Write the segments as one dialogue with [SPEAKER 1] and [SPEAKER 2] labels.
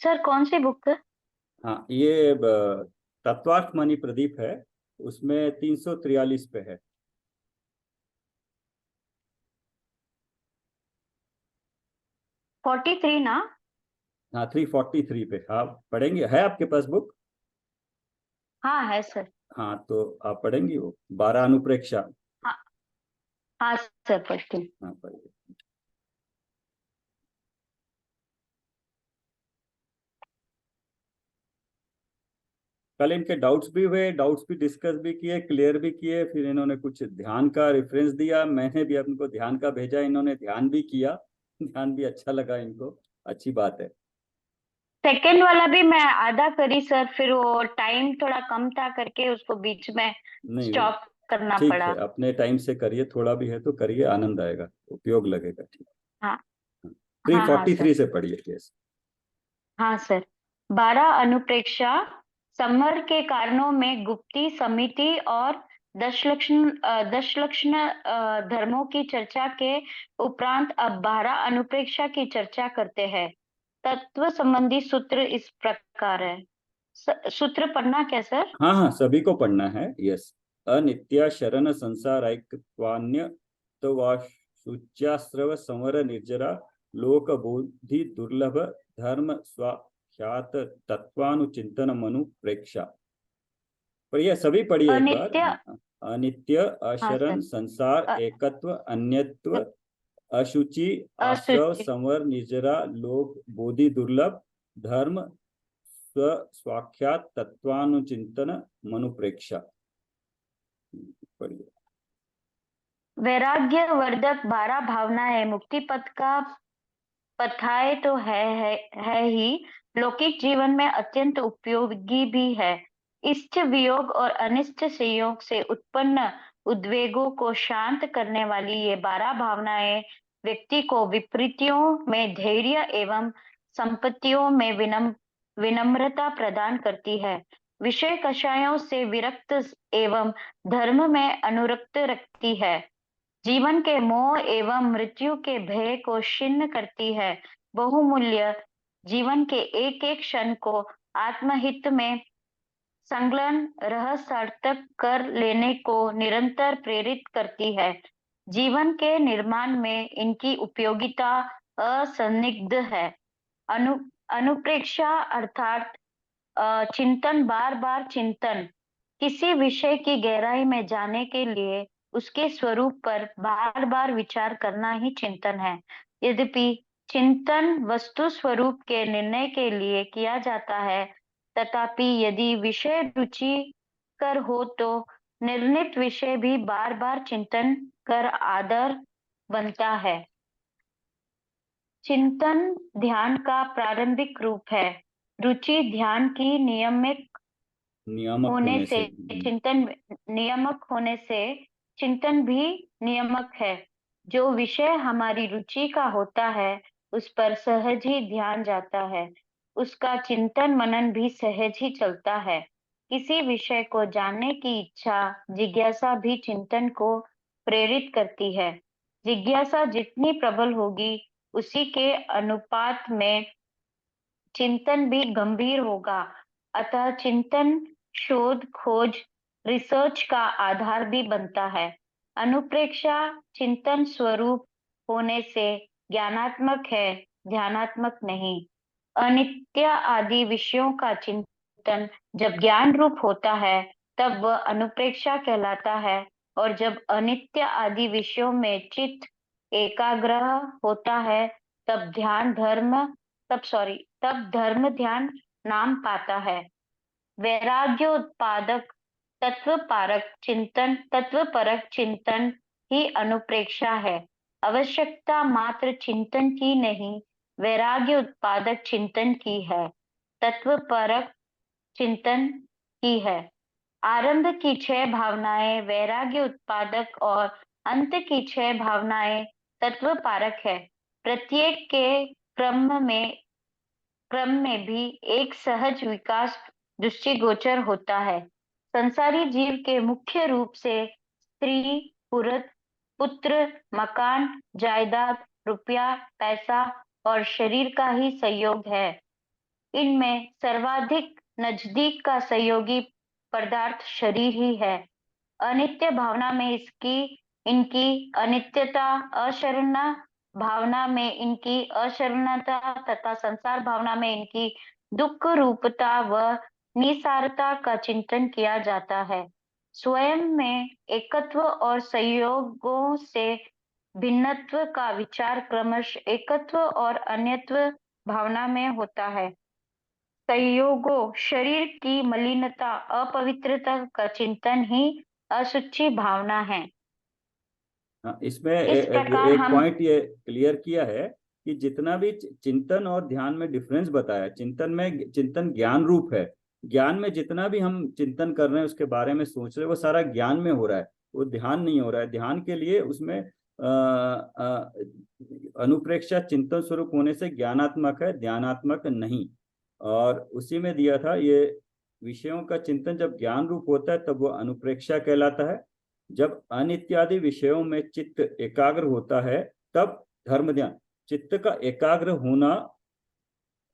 [SPEAKER 1] Sir कौन सी book?
[SPEAKER 2] हाँ, ये तत्वार्थ मणि प्रदीप है। उसमें 343 पे है।
[SPEAKER 1] 43 ना?
[SPEAKER 2] हाँ, 343 पे। हाँ, पढ़ेंगे? है आपके पास बुक?
[SPEAKER 1] हाँ है सर।
[SPEAKER 2] हाँ, तो आप पढ़ेंगी वो 12 अनुप्रेक्षा।
[SPEAKER 1] हाँ। हाँ सर पढ़ती हूँ।
[SPEAKER 2] हाँ, पढ़िए। कल इनके डाउट्स भी हुए, डाउट्स भी डिस्कस भी किए, क्लियर भी किए। फिर इन्होंने कुछ ध्यान का रेफरेंस दिया, मैंने भी उनको ध्यान का भेजा, इन्होंने ध्यान भी किया। ध्यान भी अच्छा लगा इनको। अच्छी बात है।
[SPEAKER 1] सेकंड वाला भी मैं आधा करी सर, फिर वो टाइम थोड़ा कम था करके उसको बीच में
[SPEAKER 2] नहीं,
[SPEAKER 1] स्टॉप करना
[SPEAKER 2] ठीक है,
[SPEAKER 1] पड़ा।
[SPEAKER 2] अपने टाइम से करिए, थोड़ा भी है तो करिए, आनंद आएगा, उपयोग लगेगा। ठीक
[SPEAKER 1] हाँ।
[SPEAKER 2] है। थ्री
[SPEAKER 1] हाँ हाँ
[SPEAKER 2] फोर्टी
[SPEAKER 1] सर।
[SPEAKER 2] थ्री से पढ़िए। यस।
[SPEAKER 1] हाँ सर। 12 अनुप्रेक्षा समर के कारणों में गुप्ती समिति और दशलक्षण धर्मों की चर्चा के उपरांत अब 12 अनुप्रेक्षा की चर्चा करते हैं। तत्व संबंधी सूत्र इस प्रकार है। सूत्र पढ़ना क्या सर?
[SPEAKER 2] हाँ हाँ, सभी को पढ़ना है। यस। अनित्य शरण संसार ऐक्वान्य शुच्यास्रव संवर निर्जरा लोक बोधि दुर्लभ धर्म स्वाख्यात तत्वानुचिंतन मनु प्रेक्षा। पर यह सभी पढ़िए एक बार।
[SPEAKER 1] अनित्य।
[SPEAKER 2] हाँ, हाँ। अनित्य,
[SPEAKER 1] हाँ
[SPEAKER 2] अशरण,
[SPEAKER 1] सर।
[SPEAKER 2] संसार,
[SPEAKER 1] अ-
[SPEAKER 2] एकत्व, अन्यत्व, अशुचि, आश्रव,
[SPEAKER 1] असुचि।
[SPEAKER 2] संवर, निर्जरा, लोक बोधि दुर्लभ धर्म स्व स्वाख्यात तत्वानुचिंतन मनुप्रेक्षा। पढ़िए।
[SPEAKER 1] वैराग्य वर्धक 12 भावनाएं मुक्ति पथ का पथाए तो है ही, लौकिक जीवन में अत्यंत उपयोगी भी है। इष्ट वियोग और अनिष्ट संयोग से उत्पन्न उद्वेगों को शांत करने वाली ये 12 भावनाएं व्यक्ति को विपरीतियों में धैर्य एवं संपत्तियों में विनम्रता प्रदान करती है। विषय कषायों से विरक्त एवं धर्म में अनुरक्त रखती है। जीवन के मोह एवं मृत्यु के भय को क्षीण करती है। बहुमूल्य जीवन के एक एक क्षण को आत्महित में संलग्न रह सार्थक कर लेने को निरंतर प्रेरित करती है। जीवन के निर्माण में इनकी उपयोगिता असंदिग्ध है। अनु अनुप्रेक्षा अर्थात चिंतन, बार बार चिंतन। किसी विषय की गहराई में जाने के लिए उसके स्वरूप पर बार बार विचार करना ही चिंतन है। यद्यपि चिंतन वस्तु स्वरूप के निर्णय के लिए किया जाता है, तथापि यदि विषय रुचिकर हो तो निर्णित विषय भी बार बार चिंतन कर आदर बनता है। चिंतन ध्यान का प्रारंभिक रूप है। रुचि ध्यान की नियमित
[SPEAKER 2] नियामक
[SPEAKER 1] होने
[SPEAKER 2] होने
[SPEAKER 1] से
[SPEAKER 2] से।
[SPEAKER 1] चिंतन नियामक होने से चिंतन भी नियामक है। जो विषय हमारी रुचि का होता है उस पर सहज ही ध्यान जाता है, उसका चिंतन मनन भी सहज ही चलता है। किसी विषय को जानने की इच्छा, जिज्ञासा भी चिंतन को प्रेरित करती है। जिज्ञासा जितनी प्रबल होगी उसी के अनुपात में चिंतन भी गंभीर होगा। अतः चिंतन शोध खोज रिसर्च का आधार भी बनता है। अनुप्रेक्षा चिंतन स्वरूप होने से ज्ञानात्मक है, ध्यानात्मक नहीं। अनित्य आदि विषयों का चिंतन जब ज्ञान रूप होता है तब वह अनुप्रेक्षा कहलाता है, और जब अनित्य आदि विषयों में चित्त एकाग्र होता है तब तब धर्म ध्यान नाम पाता है। वैराग्य उत्पादक तत्वपरक चिंतन ही अनुप्रेक्षा है। आवश्यकता मात्र चिंतन की नहीं, वैराग्य उत्पादक चिंतन की है, तत्वपरक चिंतन की है। आरंभ की 6 भावनाएं वैराग्य उत्पादक और अंत की 6 भावनाएं तत्वपारक है। प्रत्येक के क्रम में भी एक सहज विकास दृष्टिगोचर होता है। संसारी जीव के मुख्य रूप से स्त्री, पुत्र, मकान, जायदाद, रुपया, पैसा और शरीर का ही संयोग है। इनमें सर्वाधिक नजदीक का सहयोगी पदार्थ शरीर ही है। अनित्य भावना में इनकी अनित्यता, अशरणा भावना में इनकी अशरणता तथा संसार भावना में इनकी दुख रूपता व निसारता का चिंतन किया जाता है। स्वयं में एकत्व और संयोगों से भिन्नत्व का विचार क्रमश एकत्व और अन्यत्व भावना में होता है। संयोगों शरीर की मलिनता, अपवित्रता का चिंतन ही असुचि भावना है।
[SPEAKER 2] हाँ, इसमें
[SPEAKER 1] इस प्रकार
[SPEAKER 2] एक
[SPEAKER 1] हम
[SPEAKER 2] पॉइंट ये क्लियर किया है कि जितना भी चिंतन और ध्यान में डिफरेंस बताया, चिंतन ज्ञान रूप है। ज्ञान में जितना भी हम चिंतन कर रहे हैं, उसके बारे में सोच रहे हैं, वो सारा ज्ञान में हो रहा है, वो ध्यान नहीं हो रहा है। ध्यान के लिए उसमें अनुप्रेक्षा चिंतन स्वरूप होने से ज्ञानात्मक है, ध्यानात्मक नहीं। और उसी में दिया था ये, विषयों का चिंतन जब ज्ञान रूप होता है तब वो अनुप्रेक्षा कहलाता है। जब अनित्यादि विषयों में चित्त एकाग्र होता है तब धर्म ध्यान। चित्त का एकाग्र होना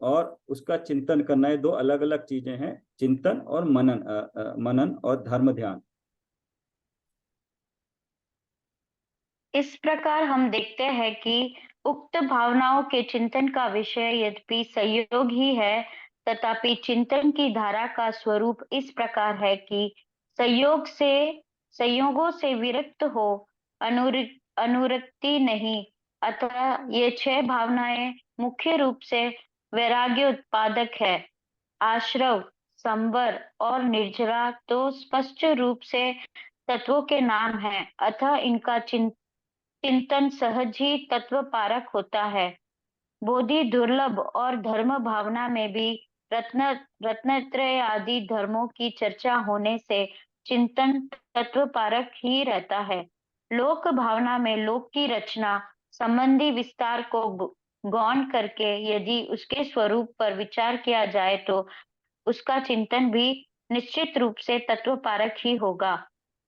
[SPEAKER 2] और उसका चिंतन करना, ये दो अलग अलग चीजें हैं, चिंतन और मनन और धर्म ध्यान।
[SPEAKER 1] इस प्रकार हम देखते हैं कि उक्त भावनाओं के चिंतन का विषय यद्यपि संयोग ही है, तथापि चिंतन की धारा का स्वरूप इस प्रकार है कि संयोगों से विरक्त हो, अनुरक्ति नहीं। अतः ये 6 भावनाएं मुख्य रूप से वैराग्य उत्पादक है। आश्रव, संवर और निर्जरा तो स्पष्ट रूप से तत्वों के नाम हैं, अतः इनका चिंतन सहज ही तत्व पारक होता है। बोधि दुर्लभ और धर्म भावना में भी रत्न रत्नत्रय आदि धर्मों की चर्चा होने से चिंतन तत्व पारक ही रहता है। लोक भावना में लोक की रचना संबंधी विस्तार को गौण करके यदि उसके स्वरूप पर विचार किया जाए तो उसका चिंतन भी निश्चित रूप से तत्व पारक ही होगा।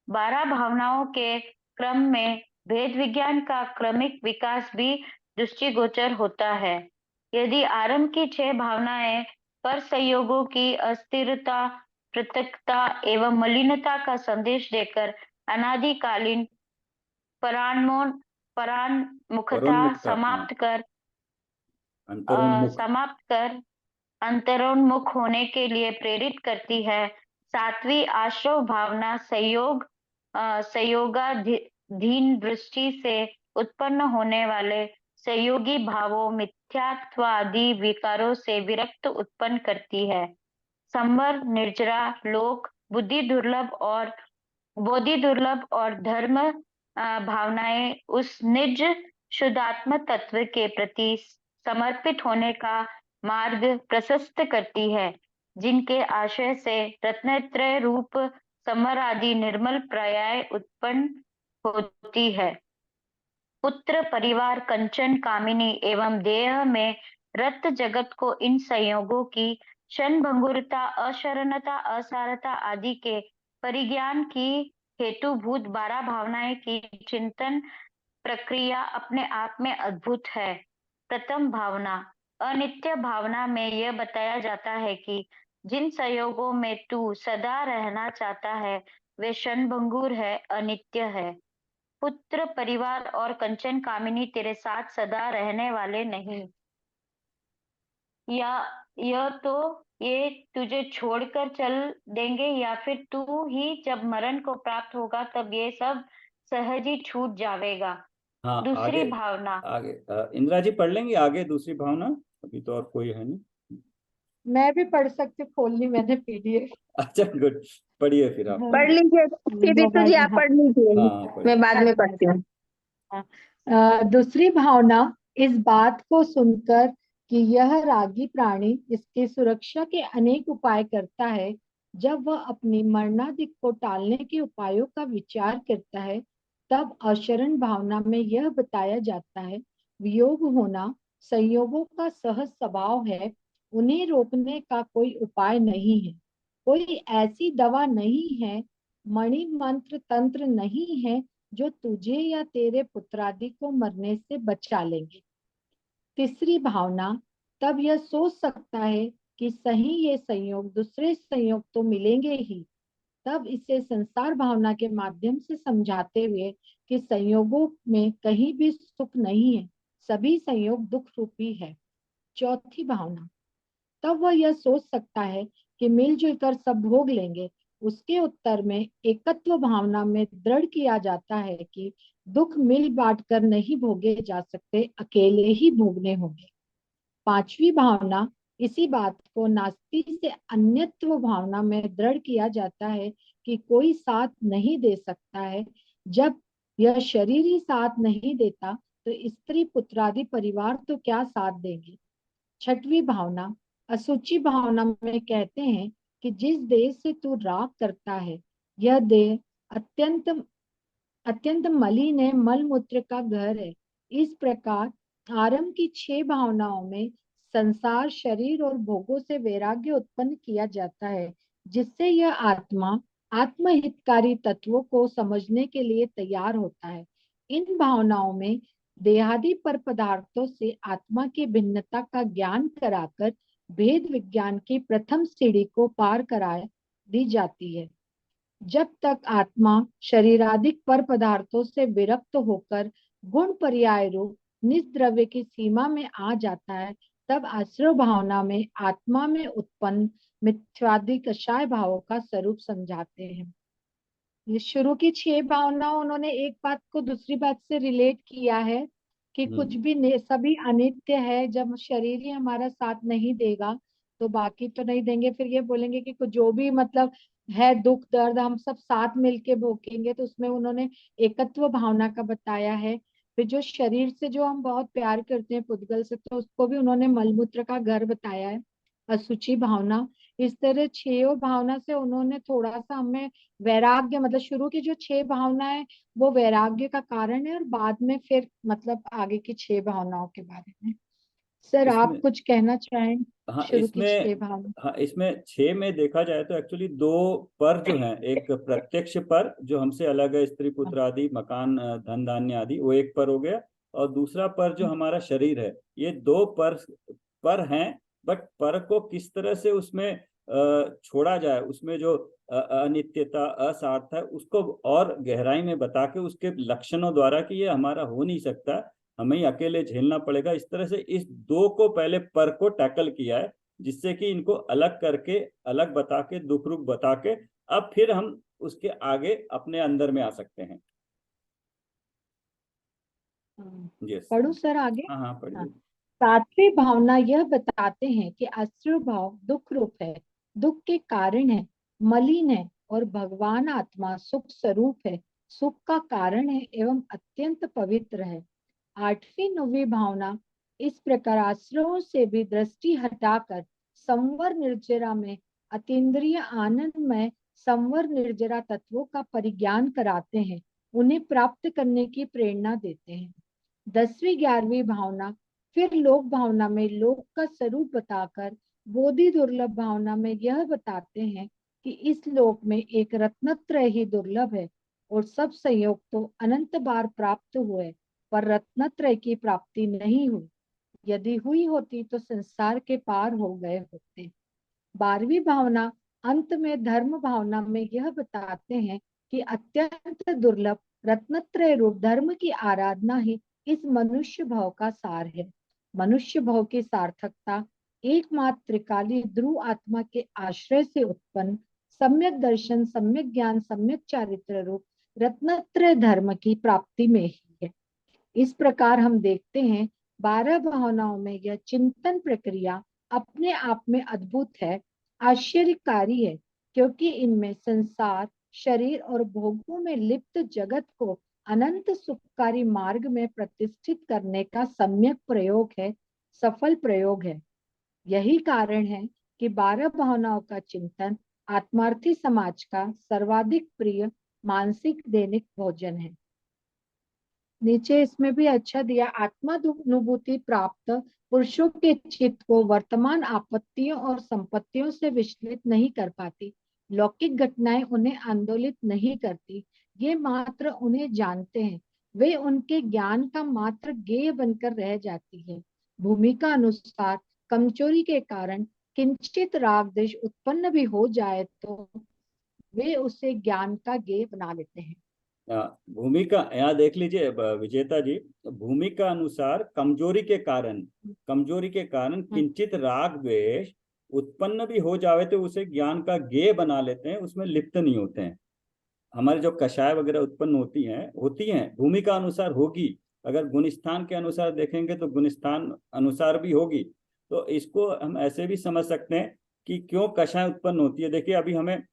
[SPEAKER 1] 12 भावनाओं के क्रम में भेद विज्ञान का क्रमिक विकास भी दृष्टिगोचर होता है। यदि आरंभ की 6 भावनाएं पर संयोगों की अस्थिरता, पृथकता एवं मलिनता का संदेश देकर अनादिकालीन परान्मोन परान्मुखता
[SPEAKER 2] परोन्मुखता, हाँ,
[SPEAKER 1] समाप्त कर
[SPEAKER 2] अंतरोन्मुख।
[SPEAKER 1] समाप्त कर अंतरोन्मुख होने के लिए प्रेरित करती है। सातवीं आश्रव भावना संयोगाधीन दृष्टि से उत्पन्न होने वाले संयोगी भावों, मिथ्यात्व आदि विकारों से विरक्त उत्पन्न करती है। संवर, निर्जरा, लोक, बोधि दुर्लभ और धर्म भावनाएं उस निज शुद्धात्म तत्व के प्रति समर्पित होने का मार्ग प्रशस्त करती है, जिनके आशय से रत्नत्रय रूप समर आदि निर्मल पर्याय उत्पन्न होती है। पुत्र, परिवार, कंचन, कामिनी एवं देह में रत जगत को इन संयोगों की क्षणभंगुरता, अशरणता, असारता आदि के परिज्ञान की हेतुभूत 12 भावनाएं की चिंतन प्रक्रिया अपने आप में अद्भुत है। प्रथम भावना, अनित्य भावना में यह बताया जाता है कि जिन संयोगों में तू सदा रहना चाहता है वे क्षणभंगुर है, अनित्य है। पुत्र, परिवार और कंचन कामिनी तेरे साथ सदा रहने वाले नहीं, या यह तो ये तुझे छोड़कर चल देंगे, या फिर तू ही जब मरण को प्राप्त होगा तब ये सब सहज ही छूट जावेगा।
[SPEAKER 2] हाँ, आगे।
[SPEAKER 1] दूसरी भावना,
[SPEAKER 2] आगे इंदिरा जी पढ़ लेंगे आगे दूसरी भावना। अभी तो और कोई है नहीं।
[SPEAKER 3] मैं भी पढ़ सकती हूँ, खोल ली मैंने पीडीएफ।
[SPEAKER 2] अच्छा, गुड। पढ़िए फिर आप।
[SPEAKER 3] हाँ,
[SPEAKER 4] पढ़ लीजिए श्री ऋतु जी,
[SPEAKER 3] मोबाइल में।
[SPEAKER 4] आप
[SPEAKER 3] हाँ
[SPEAKER 4] पढ़ लीजिए,
[SPEAKER 2] हाँ, पढ़िए।
[SPEAKER 4] मैं बाद में पढ़ती हूँ।
[SPEAKER 3] दूसरी भावना इस बात को सुनकर कि यह रागी प्राणी इसकी सुरक्षा के अनेक उपाय करता है, जब वह अपनी मरणादि को टालने के उपायों का विचार करता है, तब अशरण भावना में यह बताया जाता है, वियोग होना संयोगों का सहज स्वभाव है, उन्हें रोकने का कोई उपाय नहीं है, कोई ऐसी दवा नहीं है, मणि मंत्र तंत्र नहीं है जो तुझे या तेरे पुत्रादि को मरने से बचा लेंगे। तीसरी भावना, तब यह सोच सकता है कि सही ये संयोग दूसरे संयोग तो मिलेंगे ही, तब इसे संसार भावना के माध्यम से समझाते हुए कि संयोगों में कहीं भी सुख नहीं है, सभी संयोग दुख रूपी है। चौथी भावना, तब वह यह सोच सकता है कि मिलजुल कर सब भोग लेंगे। उसके उत्तर में एकत्व भावना में दृढ़ किया जाता है कि दुख मिल बांट कर नहीं भोगे जा सकते, अकेले ही भोगने होंगे। पांचवी भावना, इसी बात को नास्ति से अन्यत्व भावना में दृढ़ किया जाता है कि कोई साथ नहीं दे सकता है। जब यह शरीर ही साथ नहीं देता तो स्त्री पुत्रादि परिवार तो क्या साथ देंगे। छठवीं भावना, असुचि भावना में कहते हैं कि जिस देह से तू राग करता है, यह देह अत्यंत अत्यंत मलिन है, मल मूत्र का घर है। इस प्रकार आरंभ की 6 भावनाओं में संसार, शरीर और भोगों से वैराग्य उत्पन्न किया जाता है, जिससे यह आत्मा आत्महितकारी तत्वों को समझने के लिए तैयार होता है। इन भावनाओं में देहादि पर पदार्थों से आत्मा की भिन्नता का ज्ञान कराकर भेद विज्ञान की प्रथम सीढ़ी को पार करा दी जाती है। जब तक आत्मा शरीरादिक पर पदार्थों से विरक्त होकर गुण पर्याय रूप निस्द्रव्य की सीमा में आ जाता है, तब आश्रय भावना में आत्मा में उत्पन्न मिथ्यादि कषाय भावों का स्वरूप समझाते हैं। ये शुरू की 6 भावनाओं उन्होंने एक बात को दूसरी बात से रिलेट किया है कि कुछ भी सभी अनित्य है। जब शरीर ही हमारा साथ नहीं देगा तो बाकी तो नहीं देंगे। फिर ये बोलेंगे कि कुछ जो भी मतलब है दुख दर्द हम सब साथ मिलके भोगेंगे, तो उसमें उन्होंने एकत्व भावना का बताया है। फिर जो शरीर से जो हम बहुत प्यार करते हैं पुद्गल से, तो उसको भी उन्होंने मलमूत्र का घर बताया है, असुचि भावना। इस तरह 6 भावना से उन्होंने थोड़ा सा हमें वैराग्य, मतलब शुरू की जो 6 भावनाएं वो वैराग्य का कारण है, और बाद में फिर मतलब आगे की 6 भावनाओं के बारे में। सर आप
[SPEAKER 2] इसमें
[SPEAKER 3] कुछ कहना चाहें
[SPEAKER 2] हाँ
[SPEAKER 3] शुरू की
[SPEAKER 2] इसमें
[SPEAKER 3] 6 भावना।
[SPEAKER 2] हाँ इसमें 6 में देखा जाए तो एक्चुअली दो पर जो हैं, एक प्रत्यक्ष पर जो हमसे अलग है, स्त्री पुत्र आदि मकान धन धान्य आदि, वो एक पर हो गया। और दूसरा पर जो हमारा शरीर है, ये दो पर हैं। बट पर को किस तरह से उसमें छोड़ा जाए, उसमें जो अनित्यता असार्थ है उसको और गहराई में बता के उसके लक्षणों द्वारा कि ये हमारा हो नहीं सकता, हमें ही अकेले झेलना पड़ेगा, इस तरह से इस दो को पहले पर को टैकल किया है, जिससे कि इनको अलग करके अलग बता के दुख रुख बता के अब फिर हम उसके आगे अपने अंदर में आ सकते हैं। यस।
[SPEAKER 3] पढ़ू सर आगे।
[SPEAKER 2] हाँ हाँ
[SPEAKER 3] हाँ,
[SPEAKER 2] पढ़िए।
[SPEAKER 3] 7वीं भावना यह बताते हैं कि आश्रय भाव दुख रूप है, दुख के कारण है, मलिन है, और भगवान आत्मा सुख स्वरूप है, सुख का कारण है एवं अत्यंत पवित्र है। 8वीं 9वीं भावना इस प्रकार आश्रयों से भी दृष्टि हटाकर संवर निर्जरा में अतीन्द्रिय आनंद में संवर निर्जरा तत्वों का परिज्ञान कराते हैं, उन्हें प्राप्त करने की प्रेरणा देते हैं। 10वीं 11वीं भावना फिर लोक भावना में लोक का स्वरूप बताकर बोधि दुर्लभ भावना में यह बताते हैं कि इस लोक में एक रत्नत्रय ही दुर्लभ है, और सब संयोग तो अनंत बार प्राप्त हुए पर रत्नत्रय की प्राप्ति नहीं हुई। यदि हुई होती तो संसार के पार हो गए होते। 12वीं भावना अंत में धर्म भावना में यह बताते हैं कि अत्यंत दुर्लभ रत्नत्रय रूप धर्म की आराधना ही इस मनुष्य भाव का सार है। मनुष्य भाव की सार्थकता एकमात्र त्रिकाली ध्रुव आत्मा के आश्रय से उत्पन्न सम्यक दर्शन, सम्यक ज्ञान, सम्यक चारित्र रूप रत्नत्रय धर्म की प्राप्ति में ही है। इस प्रकार हम देखते हैं 12 भावनाओं में यह चिंतन प्रक्रिया अपने आप में अद्भुत है, आश्चर्यकारी है, क्योंकि इनमें संसार, शरीर और भोगों में लिप्त जगत को अनंत सुखकारी मार्ग में प्रतिष्ठित करने का सम्यक प्रयोग है, सफल प्रयोग है। यही कारण है कि 12 भावनाओं का चिंतन आत्मार्थी समाज का सर्वाधिक प्रिय मानसिक दैनिक भोजन है। नीचे इसमें भी अच्छा दिया, आत्मानुभूति प्राप्त पुरुषों के चित्त को वर्तमान आपत्तियों और संपत्तियों से विचलित नहीं कर पाती। लौकिक घटनाएं उन्हें आंदोलित नहीं करती, ये मात्र उन्हें जानते हैं, वे उनके ज्ञान का मात्र गेय बनकर रह जाती है। भूमिका अनुसार कमजोरी के कारण किंचित राग द्वेष उत्पन्न भी हो जाए तो वे उसे ज्ञान का गेय बना लेते हैं।
[SPEAKER 2] भूमिका यहाँ देख लीजिए विजेता जी, भूमिका अनुसार कमजोरी के कारण किंचित राग द्वेष उत्पन्न भी हो जावे तो उसे ज्ञान का गेय बना लेते हैं, उसमें लिप्त नहीं होते हैं। हमारे जो कषाय वगैरह उत्पन्न होती हैं भूमिका अनुसार होगी, अगर गुणस्थान के अनुसार देखेंगे तो गुणस्थान अनुसार भी होगी। तो इसको हम ऐसे भी समझ सकते हैं कि क्यों कषाय उत्पन्न होती है। देखिए अभी हमें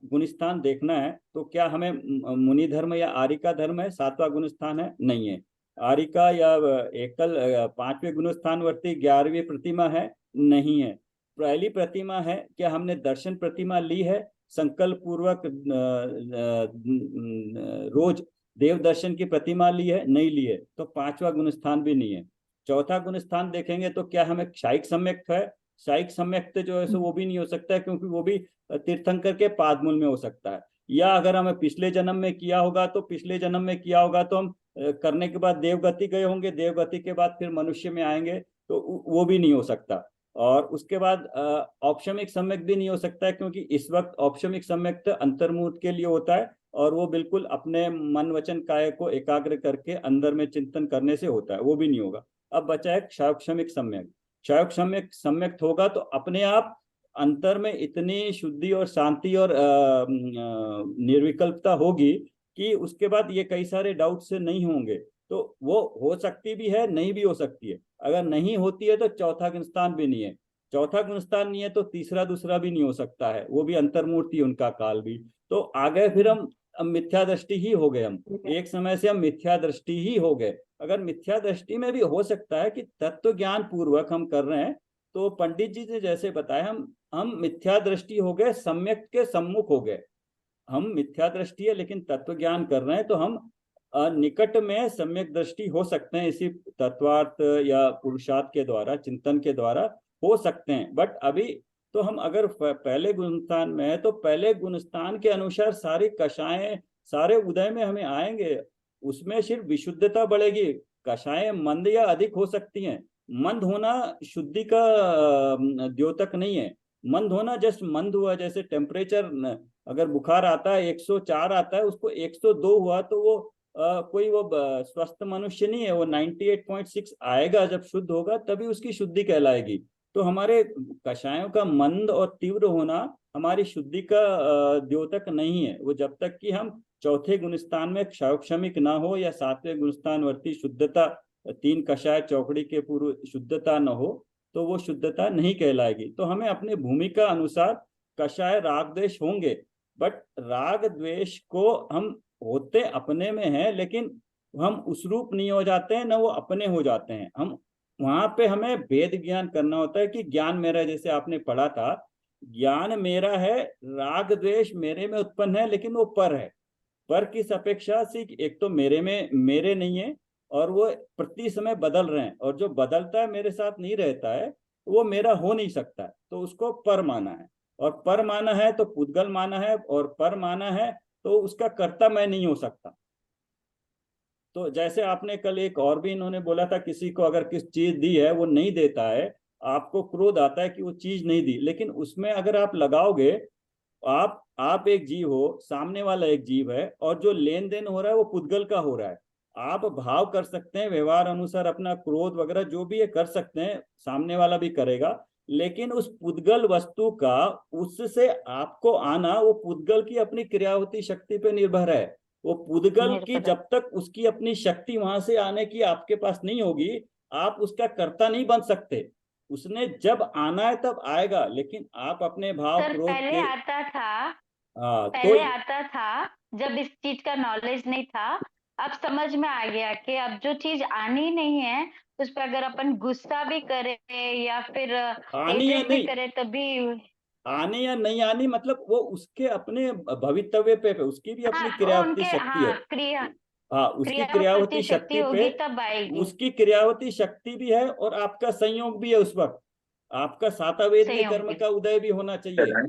[SPEAKER 2] गुणस्थान देखना है तो क्या हमें मुनि धर्म या आरिका धर्म है, 7वां गुणस्थान है, नहीं है। आरिका या एकल 5वें गुणस्थान वर्ती 11वीं प्रतिमा है, नहीं है। पहली प्रतिमा है, क्या हमने दर्शन प्रतिमा ली है, संकल्प पूर्वक रोज देव दर्शन की प्रतिमा ली है, नहीं ली है, तो 5वां गुणस्थान भी नहीं है। चौथा गुणस्थान देखेंगे तो क्या हमें क्षायिक सम्यक्त है, क्षायिक सम्यक्त जो है सो वो भी नहीं हो सकता है, क्योंकि वो भी तीर्थंकर के पादमूल में हो सकता है। या अगर हमें पिछले जन्म में किया होगा तो हम करने के बाद देवगति गए होंगे, देवगति के बाद फिर मनुष्य में आएंगे, तो वो भी नहीं हो सकता। और उसके बाद औपशमिक सम्यक भी नहीं हो सकता है, क्योंकि इस वक्त औपशमिक सम्यक अंतर्मुहूर्त के लिए होता है और वो बिल्कुल अपने मन वचन काया को एकाग्र करके अंदर में चिंतन करने से होता है, वो भी नहीं होगा। अब बचा है क्षायोक्षमिक सम्यक। क्षायोक्षमिक सम्यक होगा तो अपने आप अंतर में इतनी शुद्धि और शांति और निर्विकल्पता होगी कि उसके बाद ये कई सारे डाउट से नहीं होंगे। तो वो हो सकती भी है, नहीं भी हो सकती है। अगर नहीं होती है तो चौथा गुणस्थान भी नहीं है, चौथा गुणस्थान नहीं है तो तीसरा दूसरा भी नहीं हो सकता है, वो भी अंतर्मूर्ति उनका काल भी। तो आ गए फिर हम मिथ्या दृष्टि ही हो गए, हम एक समय से हम मिथ्या दृष्टि ही हो गए। अगर मिथ्या दृष्टि में भी हो सकता है कि तत्व ज्ञान पूर्वक हम कर रहे हैं, तो पंडित जी ने जैसे बताया, हम मिथ्या दृष्टि हो गए, सम्यक के सम्मुख हो गए। हम मिथ्या दृष्टि है लेकिन तत्व ज्ञान कर रहे हैं, तो हम निकट में सम्यक दृष्टि हो सकते हैं, इसी तत्वार्थ या पुरुषार्थ के द्वारा, चिंतन के द्वारा हो सकते हैं। बट अभी तो हम अगर पहले गुणस्थान में है तो पहले गुणस्थान के अनुसार सारी कषाएं सारे उदय में हमें आएंगे, उसमें सिर्फ विशुद्धता बढ़ेगी। कषाएं मंद या अधिक हो सकती हैं, मंद होना शुद्धि का द्योतक नहीं है। मंद होना जस्ट मंद हुआ, जैसे टेम्परेचर अगर बुखार आता है 104 आता है, उसको 102 हुआ तो वो कोई वो स्वस्थ मनुष्य नहीं है, वो 98.6 आएगा, जब शुद्ध होगा तभी उसकी शुद्धि कहलाएगी। तो हमारे कषायों का मंद और तीव्र होना हमारी शुद्धि का द्योतक नहीं है। वो जब तक कि हम चौथे गुणस्थान में क्षायोक्षमिक ना हो या 7वें गुणस्थान वर्ती शुद्धता, 3 कषाय चौकड़ी के पूर्व शुद्धता न हो, तो वो शुद्धता नहीं कहलाएगी। तो हमें अपने भूमिका अनुसार कषाय राग द्वेष होंगे, बट राग द्वेष को हम होते अपने में है, लेकिन हम उस रूप नहीं हो जाते हैं, ना वो अपने हो जाते हैं। हम वहां पे हमें वेद ज्ञान करना होता है कि ज्ञान मेरा, जैसे आपने पढ़ा था, ज्ञान मेरा है, राग द्वेष मेरे में उत्पन्न है, लेकिन वो पर है। पर किस अपेक्षा से, एक तो मेरे में मेरे नहीं है और वो प्रति समय बदल रहे हैं, और जो बदलता है मेरे साथ नहीं रहता है वो मेरा हो नहीं सकता है, तो उसको पर माना है। और पर माना है तो पुद्गल माना है, और पर माना है तो उसका कर्ता मैं नहीं हो सकता। तो जैसे आपने कल एक और भी इन्होंने बोला था, किसी को अगर किस चीज दी है वो नहीं देता है, आपको क्रोध आता है कि वो चीज नहीं दी, लेकिन उसमें अगर आप लगाओगे, आप एक जीव हो, सामने वाला एक जीव है, और जो लेन देन हो रहा है वो पुद्गल का हो रहा है। आप भाव कर सकते हैं, व्यवहार अनुसार अपना क्रोध वगैरह जो भी है कर सकते हैं, सामने वाला भी करेगा, लेकिन उस पुद्गल वस्तु का उससे आपको आना, वो पुद्गल की अपनी क्रियावती शक्ति पे निर्भर है। वो पुद्गल की जब तक उसकी अपनी शक्ति वहां से आने की आपके पास नहीं होगी, आप उसका कर्ता नहीं बन सकते। उसने जब आना है तब आएगा, लेकिन आप अपने भाव
[SPEAKER 1] सर
[SPEAKER 2] क्रोध
[SPEAKER 1] पहले
[SPEAKER 2] के
[SPEAKER 1] आता था,
[SPEAKER 2] तो
[SPEAKER 1] पहले आता था जब इस चीज का नॉलेज नहीं था। अब समझ में आ गया कि अब जो चीज आनी नहीं है उस पर अगर अपन गुस्सा भी करे या फिर
[SPEAKER 2] आनी या
[SPEAKER 1] हेट्रेड भी
[SPEAKER 2] नहीं
[SPEAKER 1] करे तभी।
[SPEAKER 2] आने या नहीं आनी, मतलब वो उसके अपने भवितव्य पे उसकी भी
[SPEAKER 1] हाँ
[SPEAKER 2] अपनी
[SPEAKER 1] वो
[SPEAKER 2] क्रियावती
[SPEAKER 1] उनके,
[SPEAKER 2] शक्ति है।
[SPEAKER 1] हाँ क्रिया,
[SPEAKER 2] हाँ, उसकी
[SPEAKER 1] क्रियावती
[SPEAKER 2] क्रियावती
[SPEAKER 1] शक्ति
[SPEAKER 2] शक्ति पे,
[SPEAKER 1] होगी तब आएगी।
[SPEAKER 2] उसकी क्रियावती शक्ति भी है और आपका संयोग भी है। उस वक्त आपका सातवेदनीय
[SPEAKER 1] संयोग
[SPEAKER 2] कर्म
[SPEAKER 1] भी
[SPEAKER 2] का उदय भी होना चाहिए।
[SPEAKER 4] चला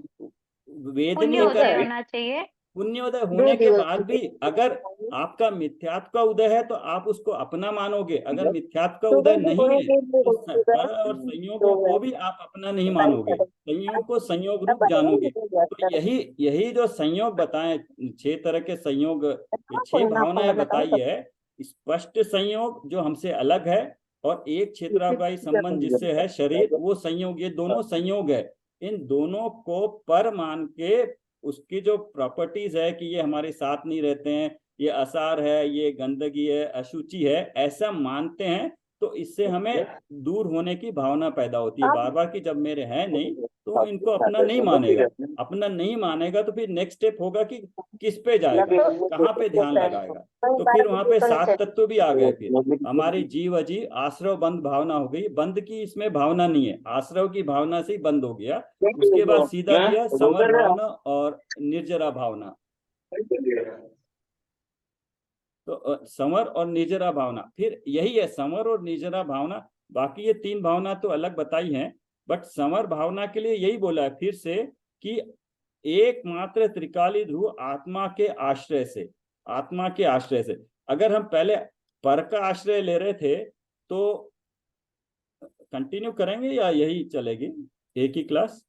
[SPEAKER 2] वेदनीय
[SPEAKER 1] पुण्य
[SPEAKER 4] होता
[SPEAKER 1] उदय
[SPEAKER 2] कर्म,
[SPEAKER 4] है।
[SPEAKER 1] होना चाहिए।
[SPEAKER 2] पुण्योदय होने के बाद भी अगर आपका मिथ्यात्व का उदय है तो आप उसको अपना मानोगे, अगर मिथ्यात्व का उदय नहीं है तो पर और संयोगों को भी आप अपना नहीं मानोगे, संयोग को संयोग रूप जानोगे। तो यही जो संयोग बताए, 6 तरह के संयोग, ये 6 भावनाएं बताई है। स्पष्ट संयोग जो हमसे अलग है, और एक क्षेत्राभाई संबंध जिससे है शरीर, वो संयोग, ये दोनों संयोग है। इन दोनों को पर मान के उसकी जो प्रॉपर्टीज है कि ये हमारे साथ नहीं रहते हैं, ये असार है, ये गंदगी है, अशुचि है, ऐसा मानते हैं, तो इससे हमें दूर होने की भावना पैदा होती है बार बार कि जब मेरे हैं नहीं तो इनको अपना नहीं मानेगा। अपना नहीं मानेगा तो फिर नेक्स्ट स्टेप होगा कि किस पे जाएगा, कहाँ पे ध्यान लगाएगा। तो फिर वहां पे 7 तत्व भी आ गए। फिर हमारी जीव अजी आश्रव बंद भावना हो गई, बंद की इसमें भावना नहीं है, आश्रव की भावना से ही बंद हो गया। उसके बाद सीधा दिया समर भावना और निर्जरा भावना। तो समर और निर्जरा भावना, फिर यही है समर और निर्जरा भावना। बाकी ये 3 भावना तो अलग बताई हैं, बट समर भावना के लिए यही बोला है फिर से कि एकमात्र त्रिकाली ध्रुव आत्मा के आश्रय से, आत्मा के आश्रय से। अगर हम पहले पर का आश्रय ले रहे थे तो कंटिन्यू करेंगे या यही चलेगी एक ही क्लास?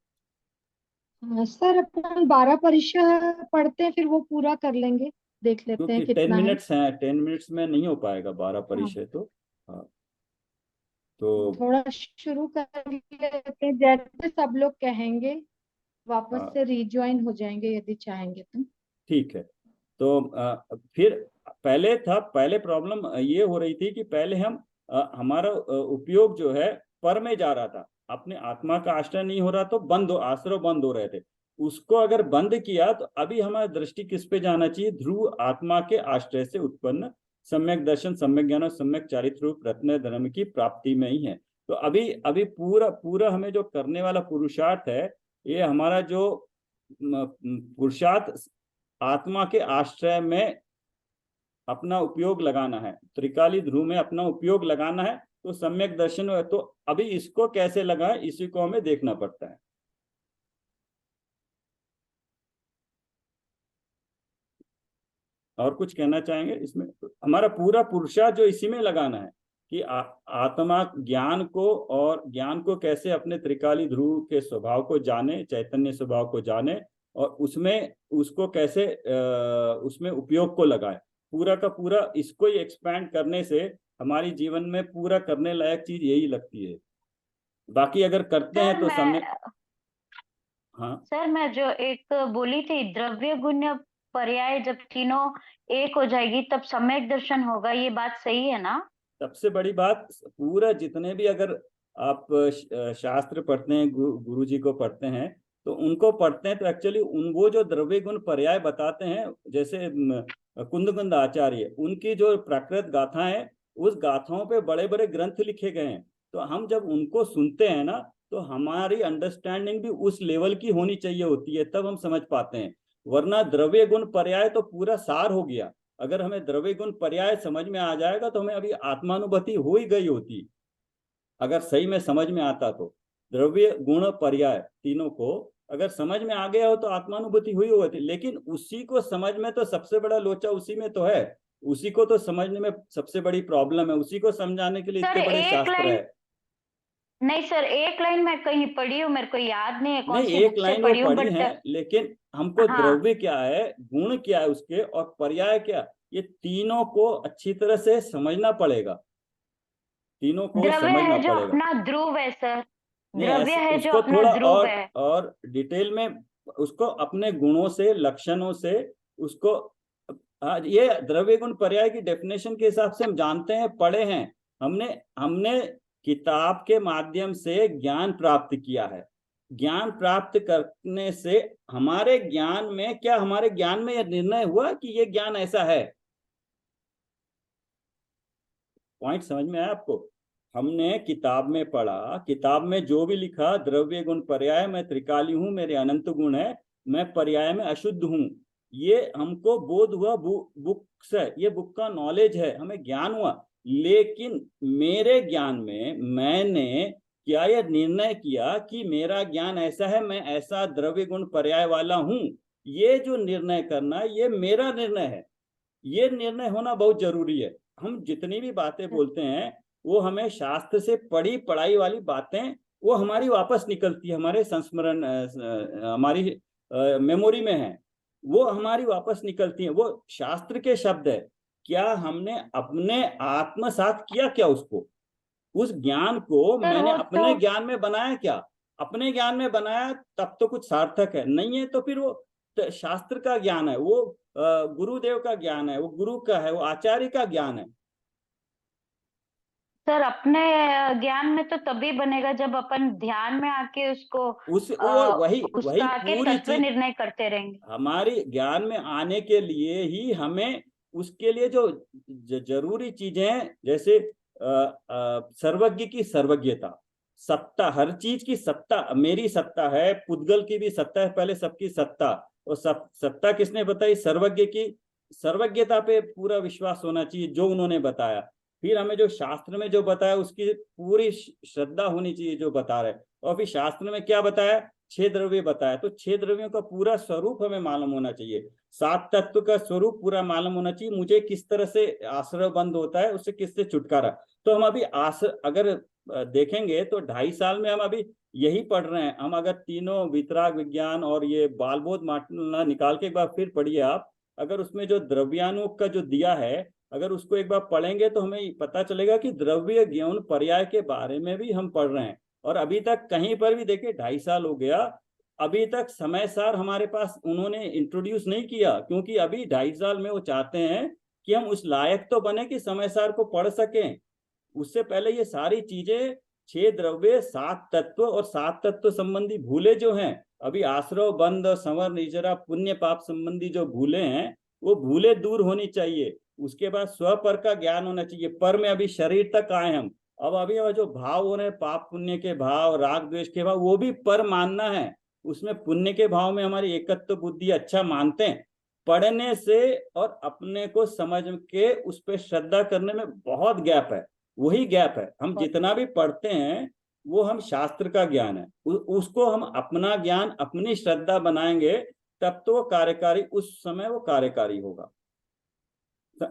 [SPEAKER 3] सर अपन 12 परीक्षा पढ़ते हैं, फिर वो पूरा कर लेंगे, देख लेते हैं
[SPEAKER 2] क्योंकि 10
[SPEAKER 3] कितना है।
[SPEAKER 2] मिनट्स हैं, 10 मिनट्स में नहीं हो पाएगा 12
[SPEAKER 3] हाँ,
[SPEAKER 2] परिचय तो। हाँ, तो
[SPEAKER 3] थोड़ा शुरू कर लेते हैं, जैसे सब लोग कहेंगे वापस
[SPEAKER 2] हाँ
[SPEAKER 3] से रिज्वाइन हो जाएंगे यदि चाहेंगे तो।
[SPEAKER 2] ठीक है। तो फिर पहले प्रॉब्लम ये हो रही थी कि पहले हम हमारा उपयोग जो है पर में जा रहा था, अपने आत्मा का आश्रय नहीं हो रहा, तो आश्रय बंद हो रहे थे। उसको अगर बंद किया तो अभी हमारा दृष्टि किस पे जाना चाहिए? ध्रुव आत्मा के आश्रय से उत्पन्न सम्यक दर्शन, सम्यक ज्ञान और सम्यक चारित्र रूप रत्न धर्म की प्राप्ति में ही है। तो अभी अभी पूरा पूरा हमें जो करने वाला पुरुषार्थ है, ये हमारा जो पुरुषार्थ आत्मा के आश्रय में अपना उपयोग लगाना है, त्रिकाली ध्रुव में अपना उपयोग लगाना है। तो सम्यक दर्शन है, तो अभी इसको कैसे लगाएं इसी को हमें देखना पड़ता है। और कुछ कहना चाहेंगे इसमें? हमारा पूरा पुरुषार्थ जो इसी में लगाना है कि आत्मा ज्ञान को, और ज्ञान को कैसे अपने त्रिकाली ध्रुव के स्वभाव को जाने, चैतन्य स्वभाव को जाने, और उसमें उसको कैसे उसमें उपयोग को लगाए। पूरा का पूरा इसको ही एक्सपैंड करने से हमारी जीवन में पूरा करने लायक चीज यही लगती है। बाकी अगर करते हैं तो समय। हाँ
[SPEAKER 1] सर मैं जो एक बोली थी द्रव्य गुण पर्याय, जब तीनों एक हो जाएगी तब सम्यक दर्शन होगा, ये बात सही है ना?
[SPEAKER 2] सबसे बड़ी बात, पूरा जितने भी अगर आप शास्त्र पढ़ते हैं, गुरु जी को पढ़ते हैं, तो उनको पढ़ते हैं तो एक्चुअली वो जो द्रव्य गुण पर्याय बताते हैं, जैसे कुंदकुंद आचार्य, उनकी जो प्राकृत गाथा है, उस गाथाओं पे बड़े बड़े ग्रंथ लिखे गए हैं। तो हम जब उनको सुनते हैं ना, तो हमारी अंडरस्टैंडिंग भी उस लेवल की होनी चाहिए होती है, तब हम समझ पाते हैं। वरना द्रव्य गुण पर्याय तो पूरा सार हो गया। अगर हमें द्रव्य गुण पर्याय समझ में आ जाएगा तो हमें अभी आत्मानुभूति हो ही गई होती, अगर सही में समझ में आता तो। द्रव्य गुण पर्याय तीनों को अगर समझ में आ गया हो तो आत्मानुभूति हुई होती। लेकिन उसी को समझ में तो सबसे बड़ा लोचा उसी में तो है, उसी को तो समझने में सबसे बड़ी प्रॉब्लम है, उसी को समझाने के लिए
[SPEAKER 1] सर
[SPEAKER 2] इतने बड़े
[SPEAKER 1] एक
[SPEAKER 2] शास्त्र
[SPEAKER 1] लाइन,
[SPEAKER 2] है।
[SPEAKER 1] नहीं सर एक लाइन मैं कहीं पढ़ी हूँ, मेरे को याद नहीं है कौन
[SPEAKER 2] नहीं,
[SPEAKER 1] सी
[SPEAKER 2] एक
[SPEAKER 1] बुक से
[SPEAKER 2] लाइन वो
[SPEAKER 1] पढ़ी हूँ,
[SPEAKER 2] पढ़ी
[SPEAKER 1] बट
[SPEAKER 2] है, लेकिन हमको
[SPEAKER 1] हाँ,
[SPEAKER 2] द्रव्य क्या है, गुण क्या है उसके, और पर्याय क्या, ये तीनों को अच्छी तरह से समझना पड़ेगा, तीनों को
[SPEAKER 1] द्रव्य
[SPEAKER 2] समझना
[SPEAKER 1] है जो
[SPEAKER 2] पड़ेगा।
[SPEAKER 1] अपना ध्रुव है सर,
[SPEAKER 2] नहीं,
[SPEAKER 1] द्रव्य
[SPEAKER 2] ऐसे
[SPEAKER 1] है जो
[SPEAKER 2] उसको
[SPEAKER 1] अपना
[SPEAKER 2] थोड़ा
[SPEAKER 1] ध्रुव है।
[SPEAKER 2] और डिटेल में उसको अपने गुणों से, लक्षणों से उसको, ये द्रव्य गुण पर्याय की डेफिनेशन के हिसाब से हम जानते हैं, पढ़े हैं, हमने हमने किताब के माध्यम से ज्ञान प्राप्त किया है। ज्ञान प्राप्त करने से हमारे ज्ञान में क्या, हमारे ज्ञान में यह निर्णय हुआ कि ये ज्ञान ऐसा है। पॉइंट समझ में आया आपको? हमने किताब में पढ़ा, किताब में जो भी लिखा, द्रव्य गुण पर्याय, मैं त्रिकाली हूं, मेरे अनंत गुण है, मैं पर्याय में अशुद्ध हूं, ये हमको बोध हुआ, बुक से, ये बुक का नॉलेज है, हमें ज्ञान हुआ। लेकिन मेरे ज्ञान में मैंने क्या यह निर्णय किया कि मेरा ज्ञान ऐसा है, मैं ऐसा द्रव्य गुण पर्याय वाला हूं, ये जो निर्णय करना है ये मेरा निर्णय है, ये निर्णय होना बहुत जरूरी है। हम जितनी भी बातें बोलते हैं वो हमें शास्त्र से पढ़ी पढ़ाई वाली बातें वो हमारी वापस निकलती है, हमारे संस्मरण हमारी मेमोरी में है, वो हमारी वापस निकलती है, वो शास्त्र के शब्द है। क्या हमने अपने आत्मसात किया क्या उसको, उस ज्ञान को
[SPEAKER 1] सर
[SPEAKER 2] मैंने
[SPEAKER 1] वो
[SPEAKER 2] अपने
[SPEAKER 1] तो
[SPEAKER 2] ज्ञान में बनाया क्या? अपने ज्ञान में बनाया तब तो कुछ सार्थक है, नहीं है तो फिर वो शास्त्र का ज्ञान है, वो गुरुदेव का ज्ञान है, वो गुरु का है, वो आचार्य का ज्ञान है।
[SPEAKER 1] सर अपने ज्ञान में तो तभी बनेगा जब अपन ध्यान में आके उसको
[SPEAKER 2] उस वो वही वही
[SPEAKER 1] उसका आके
[SPEAKER 2] पूरी
[SPEAKER 1] तत्व
[SPEAKER 2] चीज
[SPEAKER 1] निर्णय करते रहेंगे।
[SPEAKER 2] हमारी ज्ञान में आने के लिए ही हमें उसके लिए जो जरूरी चीजें हैं, जैसे सर्वज्ञ की सर्वज्ञता, सत्ता, हर चीज की सत्ता, मेरी सत्ता है, पुद्गल की भी सत्ता है, पहले सबकी सत्ता, और सत्ता किसने बताई? सर्वज्ञ की सर्वज्ञता पे पूरा विश्वास होना चाहिए जो उन्होंने बताया। फिर हमें जो शास्त्र में जो बताया उसकी पूरी श्रद्धा होनी चाहिए जो बता रहे। और फिर शास्त्र में क्या बताया? 6 द्रव्य बताया, तो 6 द्रव्यों का पूरा स्वरूप हमें मालूम होना चाहिए, 7 तत्व का स्वरूप पूरा मालूम होना चाहिए, मुझे किस तरह से आश्रय बंद होता है, उससे किससे छुटकारा। तो हम अभी अगर देखेंगे तो 2.5 साल में हम अभी यही पढ़ रहे हैं। हम अगर तीनों वितराग विज्ञान और ये बालबोध माटना निकाल के एक बार फिर पढ़िए आप, अगर उसमें जो द्रव्याणु का जो दिया है अगर उसको एक बार पढ़ेंगे तो हमें पता चलेगा कि द्रव्य ज्ञान पर्याय के बारे में भी हम पढ़ रहे हैं। और अभी तक कहीं पर भी देखिए 2.5 साल हो गया, अभी तक समय सार हमारे पास उन्होंने इंट्रोड्यूस नहीं किया, क्योंकि अभी 2.5 साल में वो चाहते हैं कि हम उस लायक तो बने कि समय सार को पढ़ सकें। उससे पहले ये सारी चीजें 6 द्रव्य, 7 तत्व और 7 तत्व संबंधी भूले जो हैं, अभी आश्रव बंध, संवर निजरा, पुण्य पाप संबंधी जो भूले हैं वो भूले दूर होनी चाहिए। उसके बाद स्वपर का ज्ञान होना चाहिए। पर में अभी शरीर तक आए हम, अब अभी जो भाव हो रहे हैं, पाप पुण्य के भाव, राग द्वेष के भाव, वो भी पर मानना है। उसमें पुण्य के भाव में हमारी एकत्व बुद्धि अच्छा मानते हैं। पढ़ने से और अपने को समझ के उस पर श्रद्धा करने में बहुत गैप है, वही गैप है। हम जितना भी पढ़ते हैं वो हम शास्त्र का ज्ञान है, उसको हम अपना ज्ञान अपनी श्रद्धा बनाएंगे तब तो वो कार्यकारी, उस समय वो कार्यकारी होगा।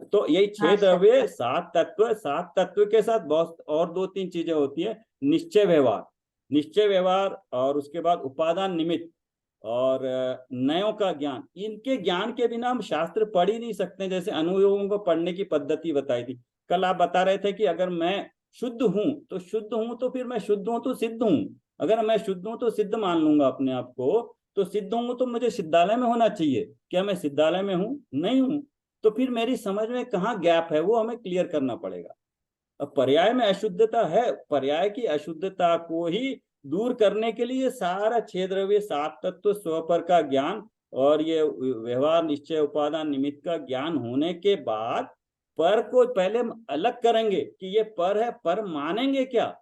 [SPEAKER 2] तो यही
[SPEAKER 1] हाँ
[SPEAKER 2] छह
[SPEAKER 1] सर।
[SPEAKER 2] द्रव्य, 7 तत्व, 7 तत्व के साथ बहुत और 2-3 चीजें होती है। निश्चय व्यवहार, निश्चय व्यवहार, और उसके बाद उपादान निमित्त और नयों का ज्ञान। इनके ज्ञान के बिना हम शास्त्र पढ़ ही नहीं सकते। जैसे अनुयोगों को पढ़ने की पद्धति बताई थी कल, आप बता रहे थे कि अगर मैं शुद्ध हूं तो फिर मैं शुद्ध हूं तो सिद्ध हूं। अगर मैं शुद्ध हूं तो सिद्ध मान लूंगा अपने आप को, तो सिद्ध हूं तो मुझे सिद्धालय में होना चाहिए। क्या मैं सिद्धालय में हूं? नहीं हूं। तो फिर मेरी समझ में कहाँ गैप है वो हमें क्लियर करना पड़ेगा। अब पर्याय में अशुद्धता है, पर्याय की अशुद्धता को ही दूर करने के लिए सारा 6 द्रव्य, 7 तत्व, स्वपर का ज्ञान और ये व्यवहार, निश्चय, उपादान, निमित्त का ज्ञान होने के बाद पर को पहले हम अलग करेंगे कि ये पर है। पर मानेंगे क्या?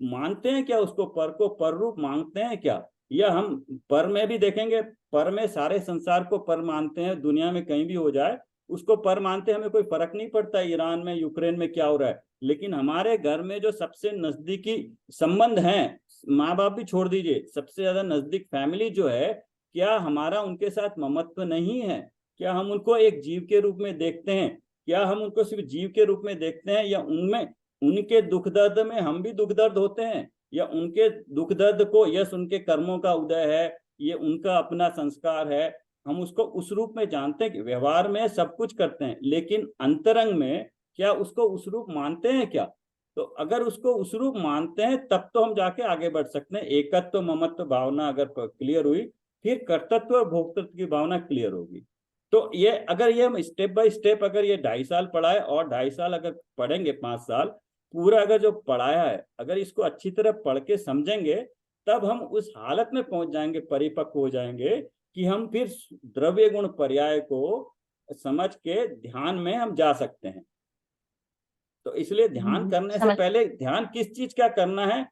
[SPEAKER 2] मानते हैं क्या उसको? पर को पर रूप मानते हैं क्या? या हम पर में भी देखेंगे, पर में सारे संसार को पर मानते हैं, दुनिया में कहीं भी हो जाए उसको पर मानते हैं, हमें कोई फर्क नहीं पड़ता ईरान में, यूक्रेन में क्या हो रहा है। लेकिन हमारे घर में जो सबसे नजदीकी संबंध हैं, माँ बाप भी छोड़ दीजिए, सबसे ज्यादा नजदीक फैमिली जो है, क्या हमारा उनके साथ ममत्व नहीं है? क्या हम उनको एक जीव के रूप में देखते हैं? क्या हम उनको सिर्फ जीव के रूप में देखते हैं, या उनमें उनके दुख दर्द में हम भी दुख दर्द होते हैं? या उनके दुख दर्द को यश उनके कर्मों का उदय है, ये उनका अपना संस्कार है, हम उसको उस रूप में जानते हैं कि व्यवहार में सब कुछ करते हैं, लेकिन अंतरंग में क्या उसको उस रूप मानते हैं क्या? तो अगर उसको उस रूप मानते हैं तब तो हम जाके आगे बढ़ सकते हैं। एकत्व ममत्व भावना अगर क्लियर हुई, फिर कर्तृत्व और भोक्तृत्व की भावना क्लियर होगी। तो ये अगर ये हम स्टेप बाय स्टेप अगर ये 2.5 साल पढ़ाए और 2.5 साल अगर पढ़ेंगे, 5 साल पूरा अगर जो पढ़ाया है अगर इसको अच्छी तरह पढ़ के समझेंगे, तब हम उस हालत में पहुंच जाएंगे, परिपक्व हो जाएंगे कि हम फिर द्रव्य गुण पर्याय को समझ के ध्यान में हम जा सकते हैं। तो इसलिए ध्यान करने से
[SPEAKER 1] समझ।
[SPEAKER 2] पहले ध्यान किस चीज का करना है,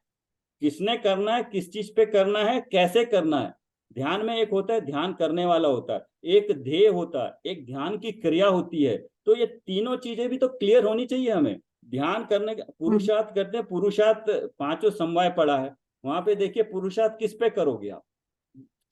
[SPEAKER 2] किसने करना है, किस चीज पे करना है, कैसे करना है। ध्यान में एक होता है ध्यान करने वाला होता है, एक ध्येय होता है, एक ध्यान की क्रिया होती है। तो ये तीनों चीजें भी तो क्लियर होनी चाहिए हमें। ध्यान करने का पुरुषार्थ करते हैं, पुरुषार्थ 5 समवाय पढ़ा है, वहां पे देखिए पुरुषार्थ किस पे करोगे आप?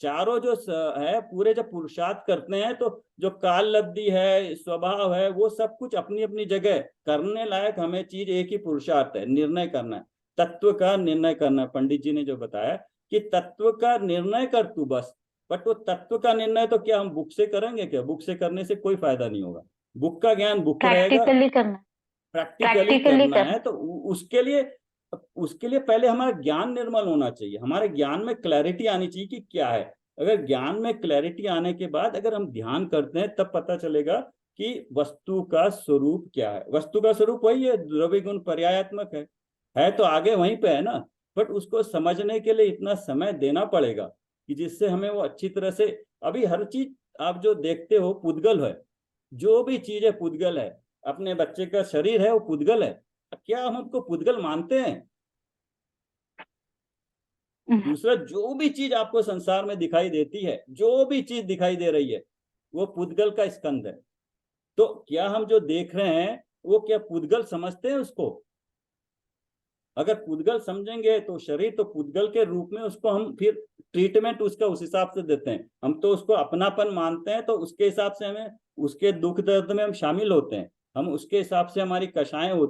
[SPEAKER 2] चारों जो है पूरे जब पुरुषार्थ करते हैं तो जो काल लब्धि है, स्वभाव है, वो सब कुछ अपनी अपनी जगह करने लायक हमें चीज एक ही पुरुषार्थ है, निर्णय करना है, तत्व का निर्णय करना है। पंडित जी ने जो बताया कि तत्व का निर्णय कर तू बस, बट वो तत्व का निर्णय तो क्या हम बुक से करेंगे? क्या बुक से करने से कोई फायदा नहीं होगा। बुक का ज्ञान बुक रहेगा,
[SPEAKER 1] प्रैक्टिकली करना,
[SPEAKER 2] प्रैक्टिकली करना है तो उसके लिए पहले हमारा ज्ञान निर्मल होना चाहिए, हमारे ज्ञान में क्लैरिटी आनी चाहिए कि क्या है। अगर ज्ञान में क्लैरिटी आने के बाद अगर हम ध्यान करते हैं तब पता चलेगा कि वस्तु का स्वरूप क्या है। वस्तु का स्वरूप वही है, द्रव्य गुण पर्यायात्मक है तो आगे वहीं पे है ना। बट उसको समझने के लिए इतना समय देना पड़ेगा कि जिससे हमें वो अच्छी तरह से, अभी हर चीज आप जो देखते हो पुद्गल है, जो भी चीज है पुद्गल है। अपने बच्चे का शरीर है वो पुद्गल है, क्या हम उसको पुद्गल मानते हैं? दूसरा, जो भी चीज आपको संसार में दिखाई देती है, जो भी चीज दिखाई दे रही है, वो पुद्गल का स्कंद है। तो क्या हम जो देख रहे हैं वो क्या पुद्गल समझते हैं उसको? अगर पुद्गल समझेंगे तो शरीर तो पुद्गल के रूप में उसको हम फिर ट्रीटमेंट उसका उस हिसाब से देते हैं। हम तो उसको अपनापन मानते हैं तो उसके हिसाब से हमें उसके दुख दर्द में हम शामिल होते हैं, हम उसके हिसाब से हमारी कषाएं होती